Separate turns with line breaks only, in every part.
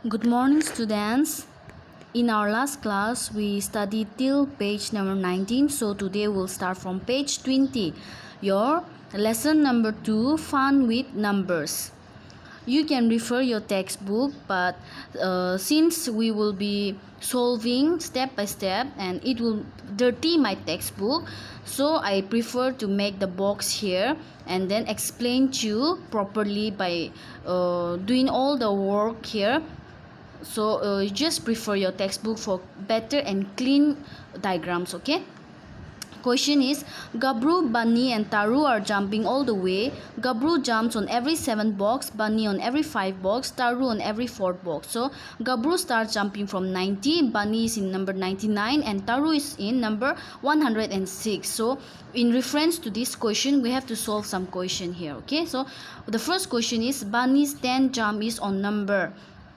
Good morning, students. In our last class, we studied till page number 19. So today we'll start from page 20. Your lesson number 2, Fun with Numbers. You can refer your textbook, but since we will be solving step by step and it will dirty my textbook, so I prefer to make the box here and then explain to you properly by doing all the work here. So you just prefer your textbook for better and clean diagrams. Okay, question is, Gabru, Bunny and Taru are jumping all the way. Gabru jumps on every 7th box, Bunny on every 5 box, Taru on every 4th box. So Gabru starts jumping from 90, Bunny is in number 99 and Taru is in number 106. So in reference to this question, we have to solve some question here. Okay, so the first question is, Bunny's 10th jump is on number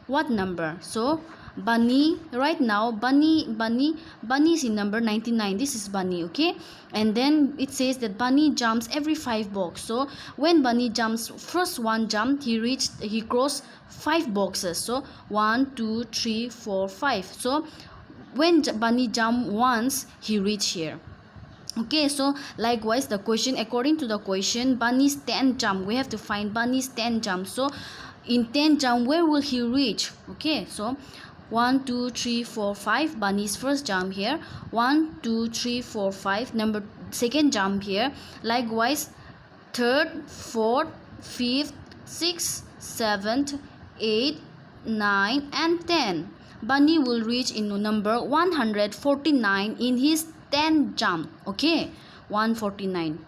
what number? So Bunny, right now Bunny is in number 99. This is Bunny. Okay, and then it says that Bunny jumps every 5 box. So when Bunny jumps first one jump, he crossed 5 boxes. So 1 2 3 4 5. So when Bunny jump once, he reached here. Okay, so likewise the question, according to the question, Bunny's 10th jump, we have to find Bunny's 10th jump. So in 10 jump, where will he reach? Okay, so 1 2 3 4 5, Bunny's first jump here. 1 2 3 4 5, number second jump here. Likewise third, fourth, fifth, sixth, seventh, 8, 9 and 10. Bunny will reach in number 149 in his 10th jump. Okay, 149.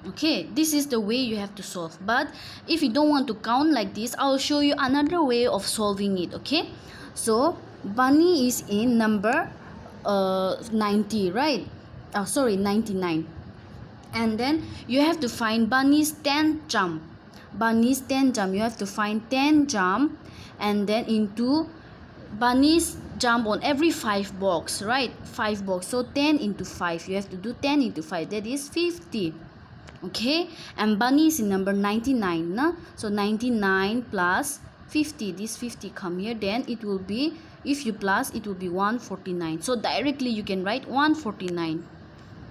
Okay, this is the way you have to solve. But if you don't want to count like this, I'll show you another way of solving it. Okay, so Bunny is in number 90, right? Oh, sorry, 99. And then you have to find Bunny's 10th jump. Bunny's 10th jump, you have to find 10 jump and then into Bunny's jump on every 5 box, right? 5 box. So 10 into 5, you have to do 10 into 5, that is 50. Okay, and Bunny is in number 99, no? So 99 plus 50, this 50 come here, then it will be, if you plus, it will be 149. So directly you can write 149.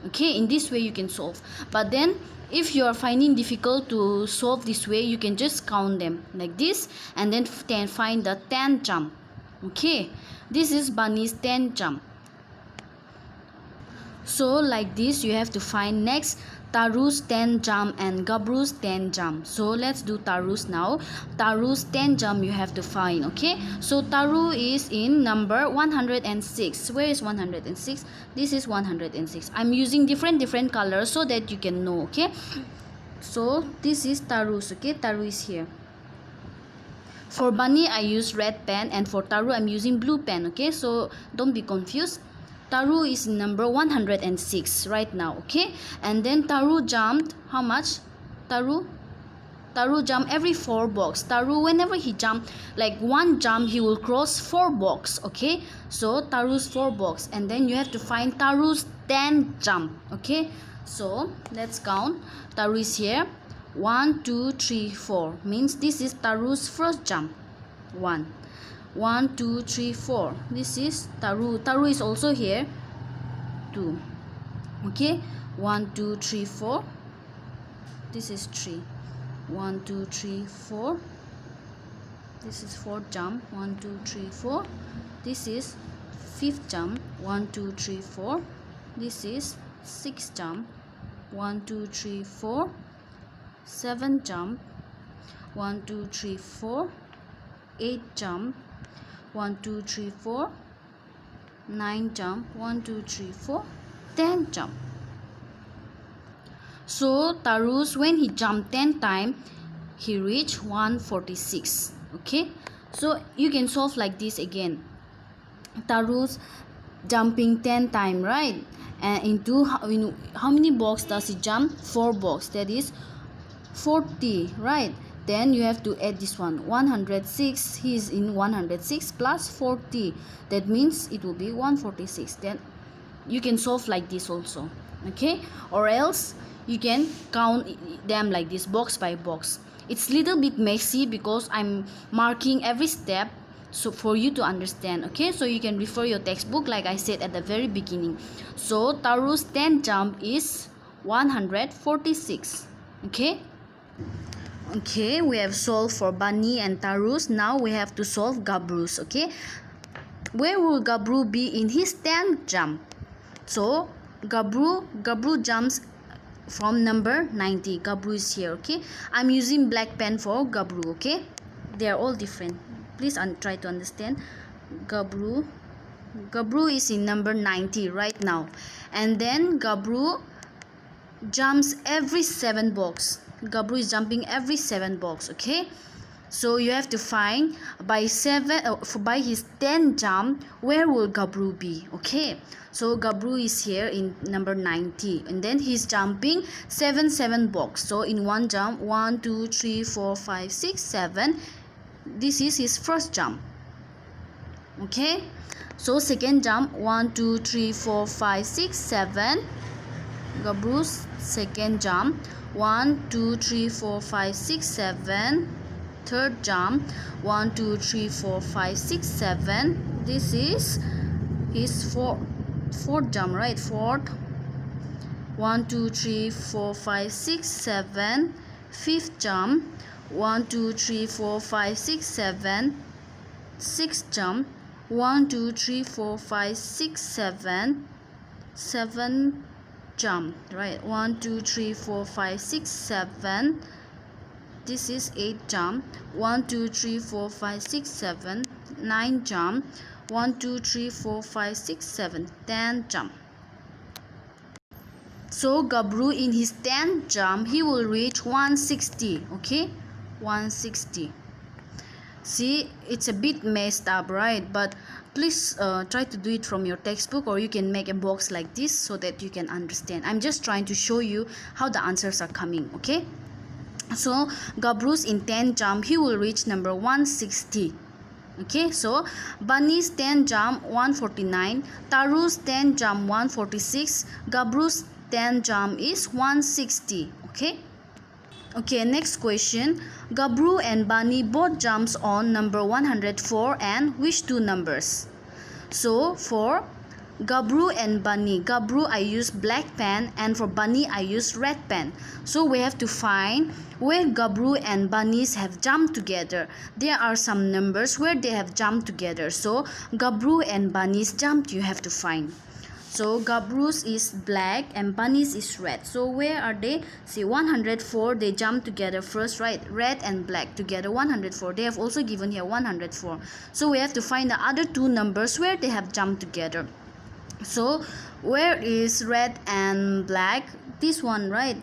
Okay, in this way you can solve. But then if you are finding difficult to solve this way, you can just count them like this and then find the 10th jump. Okay, this is Bunny's 10th jump. So like this you have to find next Taru's 10th jump and Gabru's 10th jump. So let's do Taru's now. Taru's 10th jump you have to find. Okay, so Taru is in number 106. Where is 106? This is 106. I'm using different colors so that you can know. Okay, so this is Taru's. Okay, Taru is here. For Bunny I use red pen and for Taru I'm using blue pen. Okay, so don't be confused. Taru is number 106 right now. Okay, and then Taru jumped how much? Taru jumped every 4 box. Taru, whenever he jumped, like one jump, he will cross 4 box. Okay, so Taru's 4 box, and then you have to find Taru's 10th jump. Okay, so let's count. Taru is here. 1 2 3 4 means this is Taru's first jump. 1 2 3 4, this is Taru is also here. 2. Okay, 1 2 3 4, this is 3. 1 2 3 4, this is 4th jump. 1 2 3 4, this is 5th jump. 1 2 3 4, this is 6th jump. 1 2 3 4, 7th jump. 1 2 3 4, 8th jump. 1 2 3 4, 9 jump. 1 2 3 4, 10 jump. So Taru's, when he jumped 10 times, he reached 146. Okay, so you can solve like this again. Taru's jumping 10 times, right? And into how many box does he jump? 4 box, that is 40, right? Then you have to add this one, 106. He is in 106 plus 40, that means it will be 146. Then you can solve like this also. Okay, or else you can count them like this, box by box. It's little bit messy because I'm marking every step, so for you to understand. Okay, so you can refer your textbook like I said at the very beginning. So Taru's 10 jump is 146. Okay, we have solved for Bunny and Taru's. Now we have to solve Gabru's. Okay, where will Gabru be in his 10th jump? So Gabru jumps from number 90. Gabru is here. Okay, I'm using black pen for Gabru. Okay, they are all different. Please try to understand. Gabru is in number 90 right now, and then Gabru jumps every 7 box. Gabru is jumping every 7 box. Okay, so you have to find by his 10 jump, where will Gabru be? Okay, so Gabru is here in number 90, and then he's jumping 7 box. So in one jump, 1 2 3 4 5 6 7, this is his first jump. Okay, so second jump, 1 2 3 4 5 6 7, Gabru's second jump, 1 2 3 4 5 6 7. Third jump, 1 2 3 4 5 6 7. This is his fourth jump, right? Fourth, 1 2 3 4 5 6 7. Fifth jump, 1 2 3 4 5 6 7. Sixth jump, 1 2 3 4 5 6 7. Seventh jump, right? 1 2 3 4 5 6 7. This is 8th jump, 1 2 3 4 5 6 7. 9th jump, 1 2 3 4 5 6 7. 10th jump. So Gabru in his 10th jump, he will reach 160. Okay, 160. See, it's a bit messed up, right? But please try to do it from your textbook, or you can make a box like this so that you can understand. I'm just trying to show you how the answers are coming. Okay, so Gabru's in 10 jump, he will reach number 160. Okay, so Bunny's 10 jump 149, Taru's 10 jump 146, Gabru's 10 jump is 160. Okay, next question. Gabru and Bunny both jumps on number 104, and which two numbers? So for Gabru and Bunny, Gabru I use black pen, and for Bunny I use red pen. So we have to find where Gabru and Bunny's have jumped together. There are some numbers where they have jumped together. So Gabru and Bunny's jumped, you have to find. So Gabru's is black and Bunny's is red. So where are they? See, 104, they jump together first, right? Red and black together, 104. They have also given here 104. So we have to find the other two numbers where they have jumped together. So where is red and black? This one, right?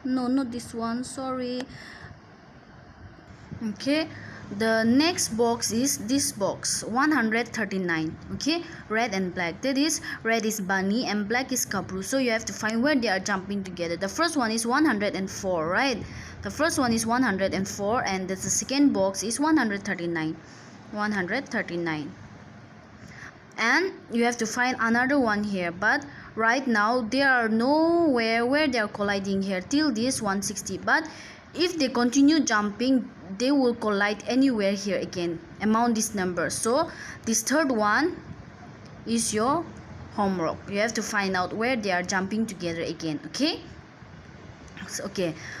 No, not this one, sorry. Okay, the next box is this box, 139. Okay, red and black, that is, red is Bunny and black is Gabru. So you have to find where they are jumping together. The first one is 104, right? The first one is 104, and the second box is 139. And you have to find another one here, but right now there are nowhere where they are colliding here till this 160. But if they continue jumping, they will collide anywhere here again among these numbers. So this third one is your homework. You have to find out where they are jumping together again. Okay,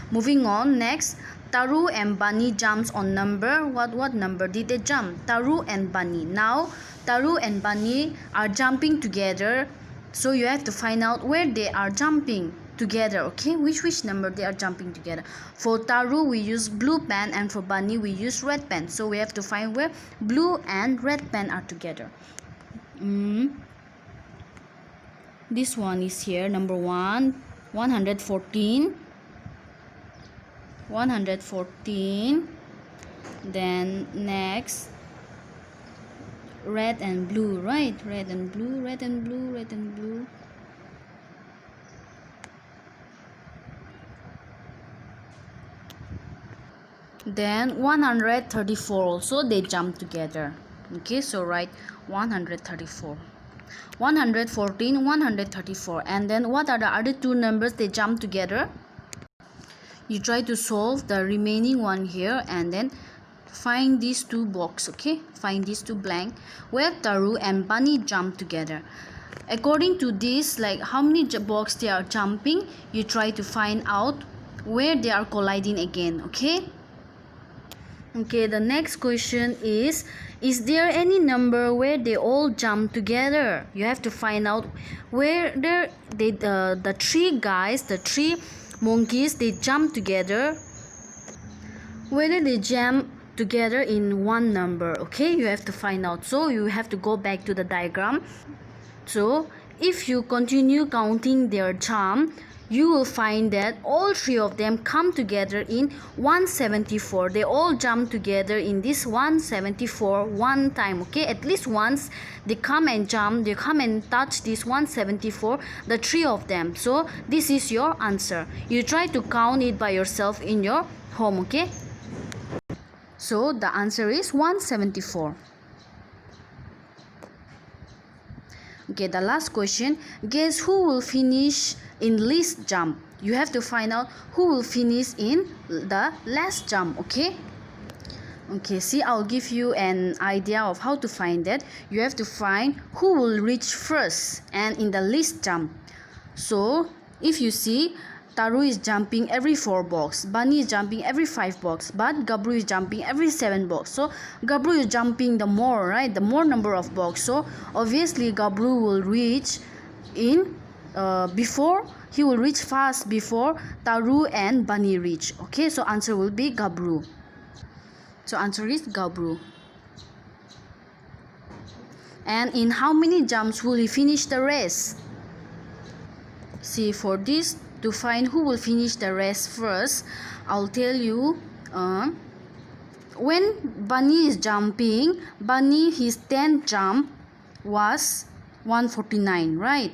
moving on. Next, Taru and Bunny jumps on number, what number did they jump? Taru and Bunny. Now Taru and Bunny are jumping together, so you have to find out where they are jumping together. Okay, which number they are jumping together. For Taru we use blue pen, and for Bunny we use red pen. So we have to find where blue and red pen are together. This one is here, number 1, 114. Then next, red and blue, right? Red and blue. Then 134 also, they jump together. Okay, so write 134. 114, 134. And then what are the other two numbers they jump together? you try to solve the remaining one here and then find these two box, okay? Find these two blank where Taru and Bunny jump together. According to this, like how many box they are jumping, you try to find out where they are colliding again, okay? Okay, the next question is there any number where they all jump together? You have to find out where the three guys, the three monkeys, they jump together, whether they jump together in one number, okay? You have to find out. So you have to go back to the diagram. So if you continue counting their jump, you will find that all three of them come together in 174. They all jump together in this 174 one time, okay? At least once they come and jump, they come and touch this 174, the three of them. So this is your answer. You try to count it by yourself in your home, okay? So the answer is 174. Okay, the last question. Guess who will finish in least jump? You have to find out who will finish in the last jump, okay? Okay, see, I'll give you an idea of how to find that. You have to find who will reach first and in the least jump. So, if you see, Taru is jumping every 4 box, Bunny is jumping every 5 box, but Gabru is jumping every 7 box. So Gabru is jumping the more, right? The more number of box. So obviously Gabru will reach in before, he will reach fast before Taru and Bunny reach. Okay, so answer will be Gabru. So answer is Gabru. And in how many jumps will he finish the race? See, for this, to find who will finish the race first, I'll tell you, when Bunny is jumping, Bunny, his 10th jump was 149, right?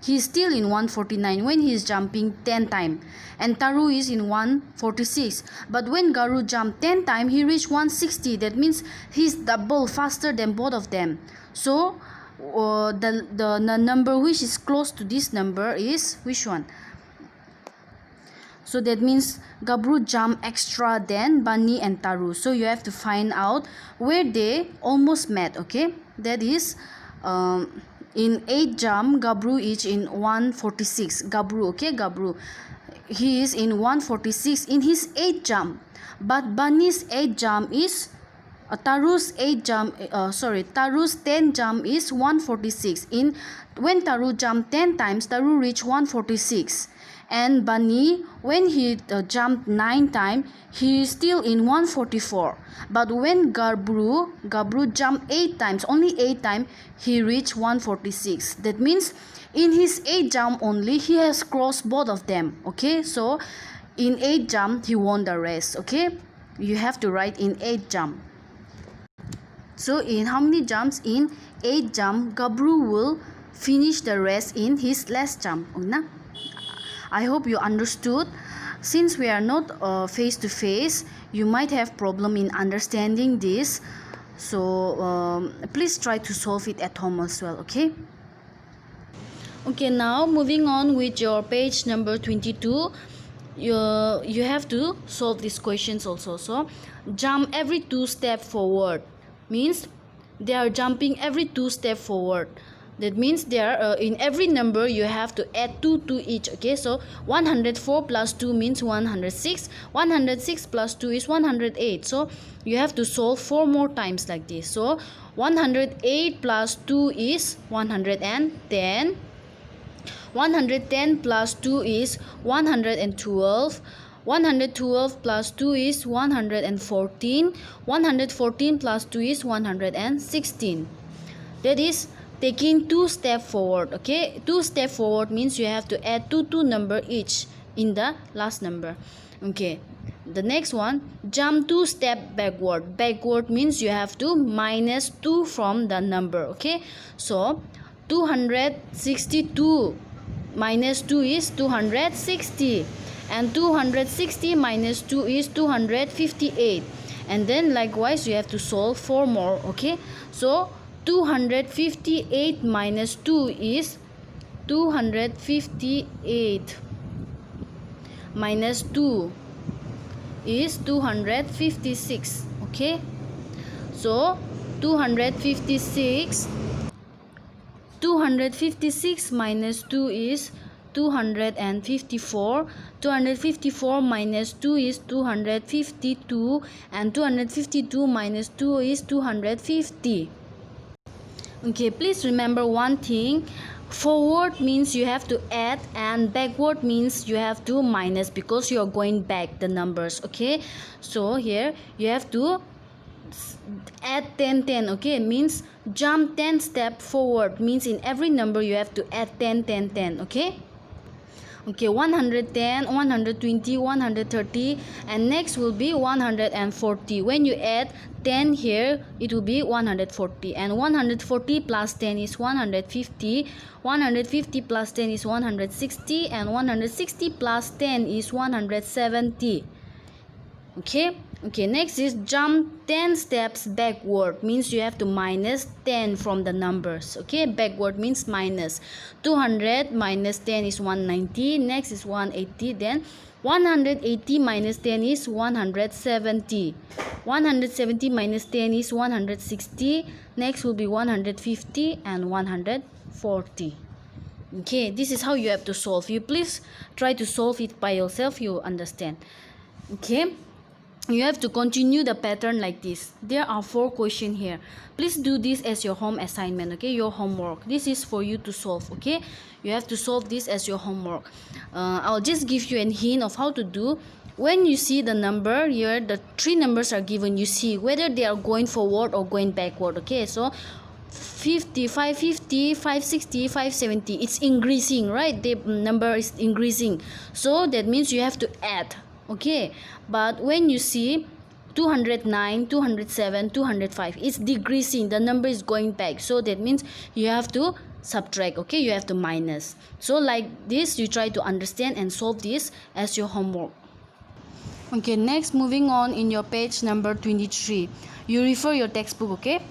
He's still in 149 when he is jumping 10 times, and Taru is in 146. But when Garu jumped 10 times, he reached 160. That means he's double faster than both of them. So the number which is close to this number is which one? So that means Gabru jumped extra than Bunny and Taru. So you have to find out where they almost met, okay? That is, in 8 jump, Gabru is in 146. Gabru, okay? Gabru. He is in 146 in his 8th jump. But Bunny's 8th jump is Taru's 10th jump is 146. When Taru jumped 10 times, Taru reached 146. And Bunny, when he jumped 9 times, he is still in 144. But when Gabru jumped 8 times, only 8 times, he reached 146. That means in his 8th jump only, he has crossed both of them. Okay, so in 8th jump, he won the race. Okay, you have to write in 8th jump. So in how many jumps? In 8 jump, Gabru will finish the race in his last jump. I hope you understood. Since we are not face to face, you might have problem in understanding this. So please try to solve it at home as well, okay? Okay, now moving on with your page number 22. You have to solve these questions also. So jump every 2 steps forward means they are jumping every 2 steps forward. That means they are in every number you have to add 2 to each. Okay, so 104 plus 2 means 106. 106 plus 2 is 108. So you have to solve 4 more times like this. So 108 plus 2 is 110. 110 plus 2 is 112. 112 plus 2 is 114. 114 plus 2 is 116. That is taking 2 steps forward. Okay, 2 steps forward means you have to add 2 number each in the last number. Okay, the next one, jump 2 steps backward. Backward means you have to minus 2 from the number. Okay, so 262 minus 2 is 260, and 260 minus 2 is 258. And then likewise you have to solve 4 more. Okay, so 258 minus 2 is 258 minus 2 is 256. Okay, so 256 minus 2 is 254. 254 minus 2 is 252, and 252 minus 2 is 250. Okay, please remember one thing. Forward means you have to add, and backward means you have to minus, because you are going back the numbers. Okay, so here you have to add 10 10. Okay, means jump 10 step forward, means in every number you have to add 10 10 10. Okay, 110, 120, 130, and next will be 140. When you add 10 here, it will be 140, and 140 plus 10 is 150. 150 plus 10 is 160, and 160 plus 10 is 170. Okay, next is jump 10 steps backward, means you have to minus 10 from the numbers. Okay, backward means minus. 200 minus 10 is 190, next is 180, then 180 minus 10 is 170. 170 minus 10 is 160, next will be 150 and 140. Okay, this is how you have to solve. You please try to solve it by yourself, you understand. Okay, you have to continue the pattern like this. There are 4 questions here. Please do this as your home assignment. Okay, your homework. This is for you to solve. Okay, you have to solve this as your homework. I'll just give you a hint of how to do. When you see the number here, the 3 numbers are given, you see whether they are going forward or going backward. Okay, so 50, 550, 560, 570, it's increasing, right? The number is increasing, so that means you have to add. Okay, but when you see 209, 207, 205, it's decreasing, the number is going back, so that means you have to subtract. Okay, you have to minus. So like this, you try to understand and solve this as your homework. Okay, next, moving on, in your page number 23, you refer your textbook. Okay,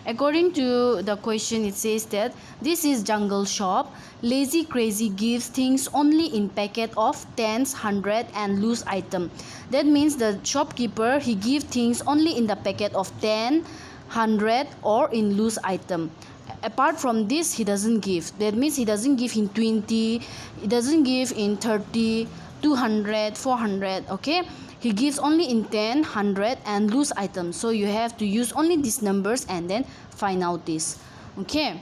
according to the question, it says that this is jungle shop. Lazy crazy gives things only in packet of tens, 100 and loose item. That means the shopkeeper, he give things only in the packet of 10, 100 or in loose item. Apart from this, he doesn't give. That means he doesn't give in 20, he doesn't give in 30, 200, 400. Okay, he gives only in 10, 100 and loose items. So you have to use only these numbers and then find out this. Okay,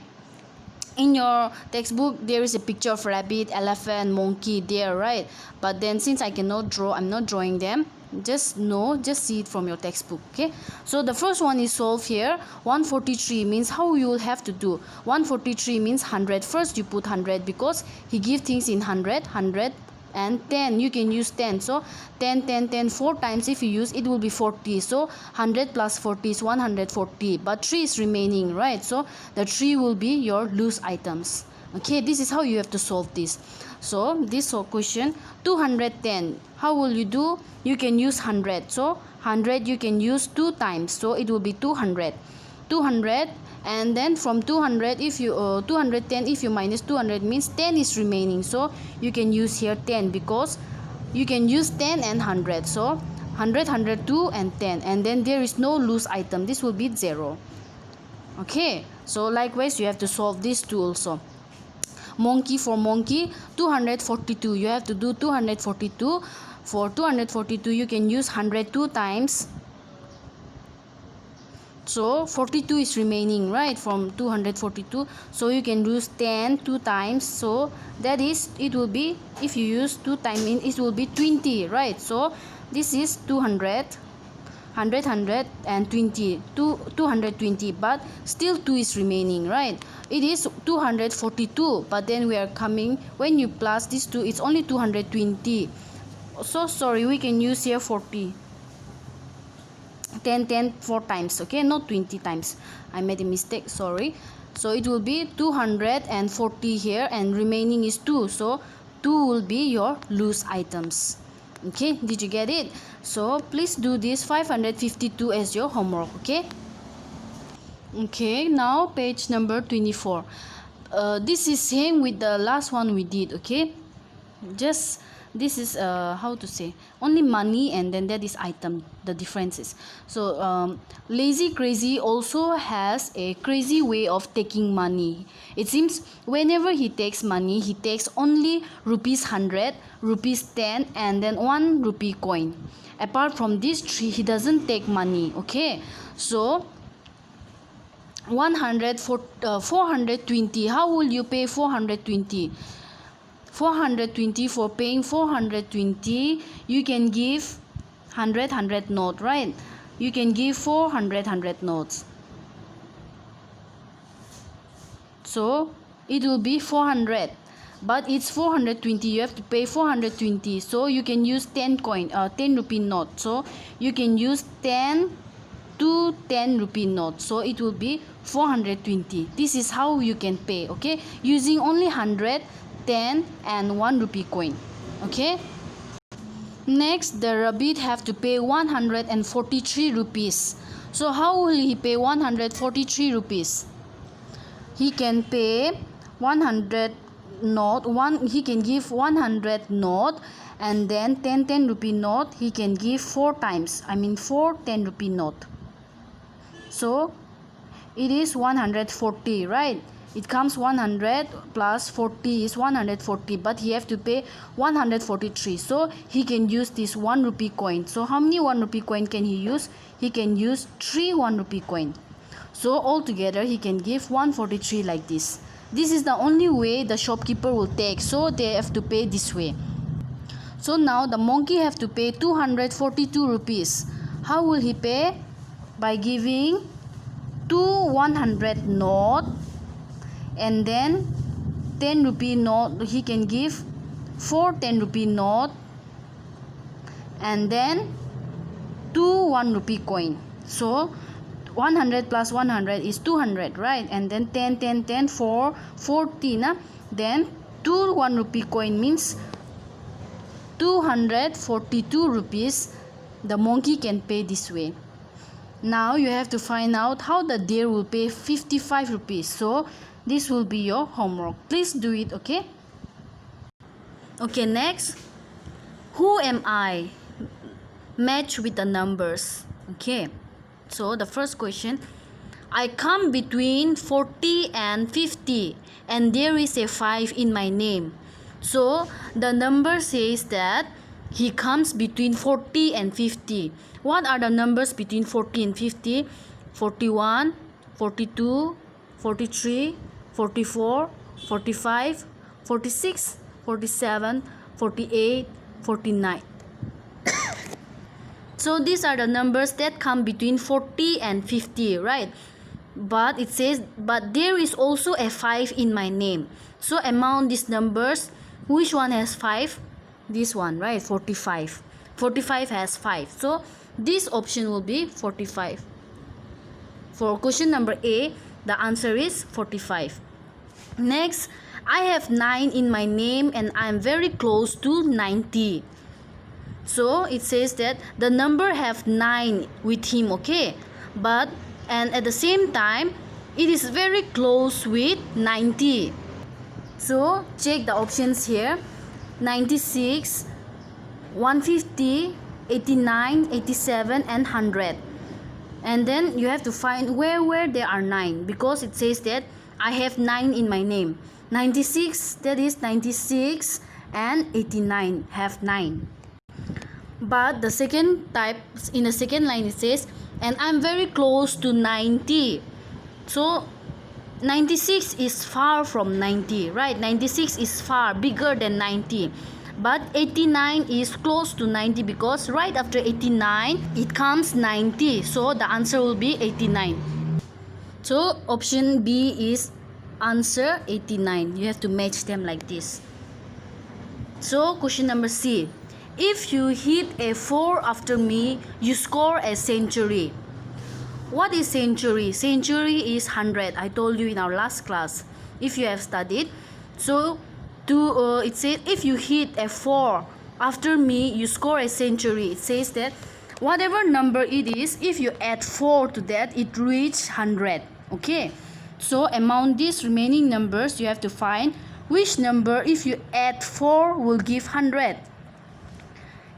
in your textbook there is a picture of rabbit, elephant, monkey there, right? But then since I cannot draw, I'm not drawing them. Just see it from your textbook. Okay, so the first one is solved here. 143 means how you will have to do. 143 means 100. First you put 100 because he give things in 100, 100 and 10, you can use 10. So 10 10 10 4 times, if you use it will be 40. So 100 plus 40 is 140, but 3 is remaining, right? So the 3 will be your loose items. Okay, this is how you have to solve this. So this question, 210, how will you do? You can use 100. So 100 you can use 2 times, so it will be 200. And then from 200, if you 210, if you minus 200 means 10 is remaining, so you can use here 10, because you can use 10 and 100. So 100, 102 and 10, and then there is no loose item, this will be 0. Okay, so likewise you have to solve these two also. Monkey, for monkey, 242, you have to do 242. For 242 you can use 102 times, so 42 is remaining, right, from 242. So you can use 10 2 times, so that is, it will be, if you use 2 times, it will be 20, right? So this is 200, 100, 100 and 20, 220, but still 2 is remaining, right? It is 242, but then we are coming, when you plus these 2, it's only 220. So sorry, we can use here 40. 10 10 4 times. Okay, not 20 times, I made a mistake, sorry. So it will be 240 here, and remaining is 2, so 2 will be your loose items. Okay, did you get it? So please do this 552 as your homework. Okay, now page number 24. This is same with the last one we did. Okay, just this is how to say, only money, and then that is item, the differences. So lazy crazy also has a crazy way of taking money. It seems whenever he takes money, he takes only rupees 100, rupees 10, and then 1 rupee coin. Apart from these three, he doesn't take money. Okay, so 420. How will you pay 420? 420, for paying 420, you can give 100 note, right? You can give 400 notes. So it will be 400, but it's 420. You have to pay 420. So you can use 10 rupee note. So you can use 10 to 10 rupee note. So it will be 420. This is how you can pay. Okay, using only 100, 10, and 1 rupee coin. Okay. Next, the rabbit have to pay 143 rupees. So how will he pay 143 rupees? He can pay 100 note. He can give 100 note, and then 10 rupee note he can give 4 times. I mean 4 10 rupee note. So it is 140, right? It comes 100 plus 40 is 140, but he have to pay 143. So he can use this 1 rupee coin. So how many 1 rupee coin can he use? He can use 3 1 rupee coin. So altogether he can give 143 like this. This is the only way the shopkeeper will take. So they have to pay this way. So now the monkey have to pay 242 rupees. How will he pay? By giving 2 100 note, and then 10 rupee note. He can give 4 10 rupee note, and then 2 1 rupee coin. So 100 plus 100 is 200, right? And then 10 10 10 4 40 na? Then 2 1 rupee coin means 242 rupees. The monkey can pay this way. Now you have to find out how the deer will pay 55 rupees. So this will be your homework. Please do it, okay? Okay, next. Who am I? Match with the numbers. Okay. So the first question. I come between 40 and 50, and there is a 5 in my name. So the number says that he comes between 40 and 50. What are the numbers between 40 and 50? 41, 42, 43, 44, 45, 46, 47, 48, 49. So these are the numbers that come between 40 and 50, right? But it says, but there is also a 5 in my name. So among these numbers, which one has 5? This one, right? 45. 45 has 5. So this option will be 45. For question number A, the answer is 45. Next, I have 9 in my name and I am very close to 90. So it says that the number have 9 with him, okay? But, and at the same time, it is very close with 90. So check the options here. 96, 150, 89, 87, and 100. And then you have to find where there are 9, because it says that I have 9 in my name. 96, that is 96, and 89 have 9. But the second type, in the second line it says, and I'm very close to 90. So 96 is far from 90, right? 96 is far bigger than 90. But 89 is close to 90, because right after 89 it comes 90. So the answer will be 89. So option B is answer 89. You have to match them like this. So question number C. If you hit a 4 after me, you score a century. What is century? Century is 100. I told you in our last class, if you have studied. So it says if you hit a 4 after me, you score a century. It says that whatever number it is, if you add 4 to that, it reaches 100. Okay. So among these remaining numbers, you have to find which number, if you add 4, will give 100.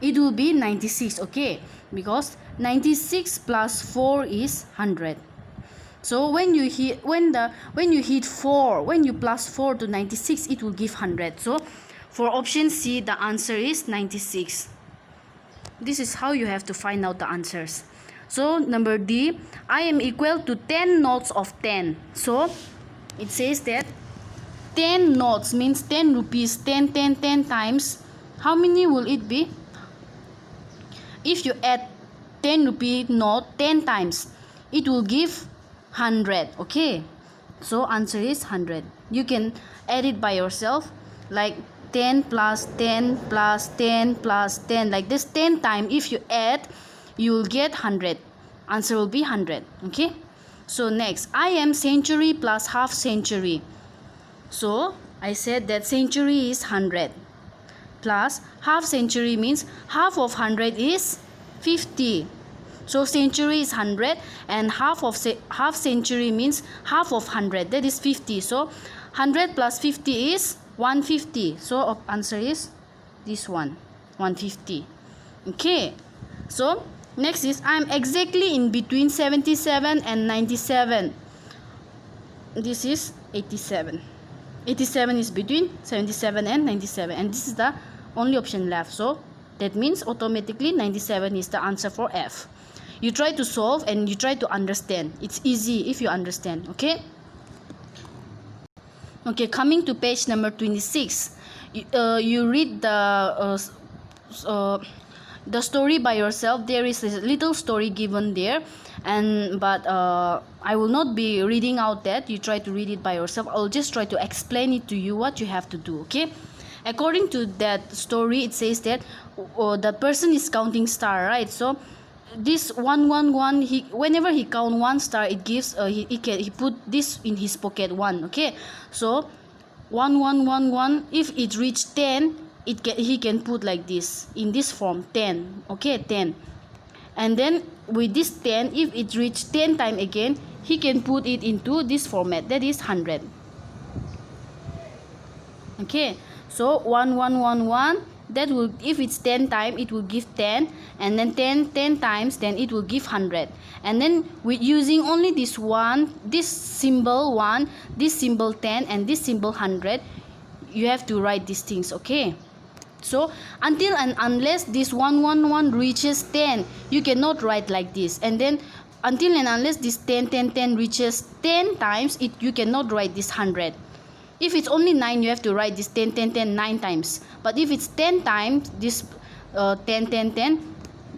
it will be 96, okay, because 96 plus 4 is 100. So when you hit 4, when you plus 4 to 96, it will give 100. So for option C, the answer is 96. This is how you have to find out the answers. So number D, I am equal to 10 notes of 10. So it says that 10 notes means 10 rupees, 10 times. How many will it be? If you add 10 rupee note 10 times, it will give 100. Okay, so answer is 100. You can add it by yourself, like 10 plus 10 plus 10 plus 10, like this 10 times. If you add, you will get 100. Answer will be 100. Okay, so next, I am century plus half century. So I said that century is 100 plus half century means half of 100 is 50. So century is 100 and half century means half of 100, that is 50. So 100 plus 50 is 150. So answer is this one, 150. Okay, so next is I am exactly in between 77 and 97. This is 87. 87 is between 77 and 97, and this is the only option left. So that means automatically 97 is the answer for F. You try to solve and you try to understand. It's easy if you understand. Okay, coming to page number 26. You read the story by yourself. There is a little story given there, but I will not be reading out that. You try to read it by yourself. I'll just try to explain it to you what you have to do. Okay, according to that story, it says that the person is counting star, right? So this 111, whenever he count one star, it gives he put this in his pocket 1. Okay, so 1111, if it reach 10, he can put like this, in this form, 10. Okay, 10. And then with this 10, if it reach 10 time again, he can put it into this format, that is 100. Okay, so 1111, that will, if it's 10 time, it will give 10, and then 10 times, then it will give 100. And then with using only this one, this symbol 1, this symbol 10, and this symbol 100, you have to write these things. Okay, so until and unless this 111 reaches 10, you cannot write like this. And then until and unless this 10 reaches 10 times, you cannot write this 100. If it's only 9, you have to write this 10 9 times. But if it's 10 times, this 10,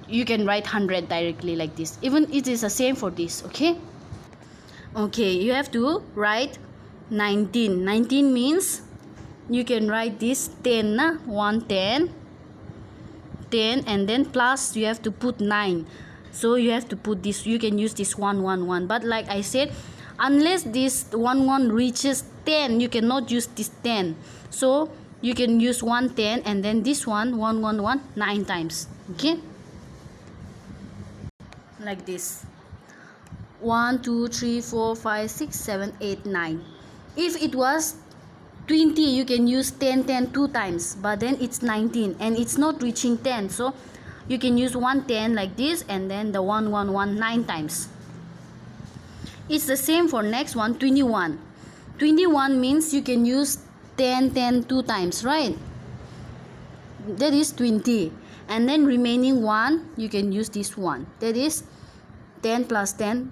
you can write 100 directly like this. Even it is the same for this. Okay, you have to write 19. 19 means you can write this 10, 110, 10, and then plus you have to put 9. So you have to put this, you can use this 111. But like I said, unless this 11 reaches 10, you cannot use this 10. So you can use 110, and then this one 111 9 times. Okay, like this, 1 2 3 4 5 6 7 8 9. If it was 20, you can use 10 2 times, but then it's 19 and it's not reaching 10, so you can use 110 like this, and then the 111 9 times. It's the same for next one, 21. 21 means you can use 10 2 times, right? That is 20. And then remaining 1, you can use this one, that is 10 plus 10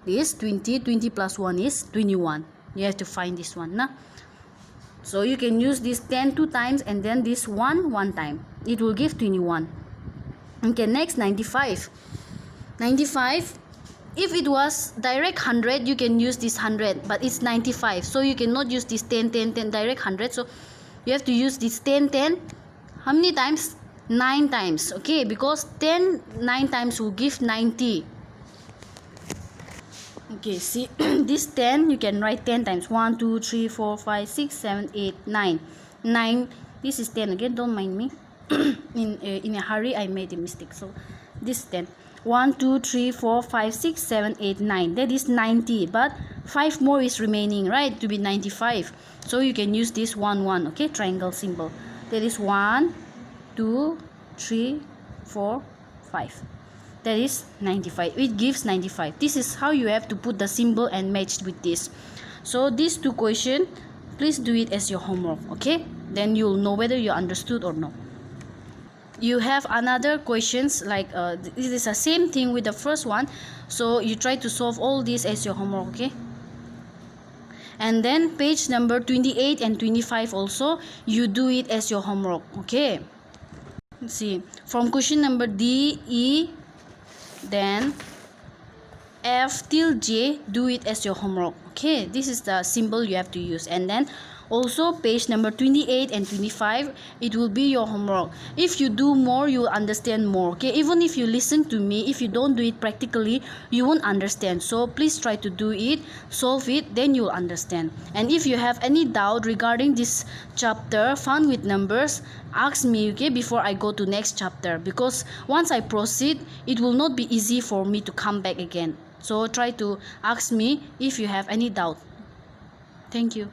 is 20. 20 plus 1 is 21. You have to find this one, nah? So you can use this 10 2 times, and then this 1 time. It will give 21. Okay, next 95. 95, if it was direct 100, you can use this 100, but it's 95, so you cannot use this 10 direct 100. So you have to use this 10 how many times? 9 times. Okay, because 10 9 times will give 90. Okay, see this 10, you can write 10 times. 1 2 3 4 5 6 7 8 9. 9, this is 10 again, don't mind me. in a hurry I made a mistake. So this is 10. 1 2 3 4 5 6 7 8 9, that is 90, but 5 more is remaining, right, to be 95. So you can use this 1 1. Okay, triangle symbol, that is 1 2 3, 4, 5. That is 95. It gives 95. This is how you have to put the symbol and match with this. So these two questions, please do it as your homework, okay? Then you'll know whether you understood or not. You have another questions like this is the same thing with the first one, so you try to solve all this as your homework, okay? And then page number 28 and 25 also, you do it as your homework, okay? Let's see, from question number D, E, then F till J, do it as your homework, okay? This is the symbol you have to use. And then also page number 28 and 25, it will be your homework. If you do more, you will understand more, okay? Even if you listen to me, if you don't do it practically, you won't understand. So please try to do it, solve it, then you will understand. And if you have any doubt regarding this chapter, Fun with Numbers, ask me, okay, before I go to next chapter, because once I proceed, it will not be easy for me to come back again. So try to ask me if you have any doubt. Thank you.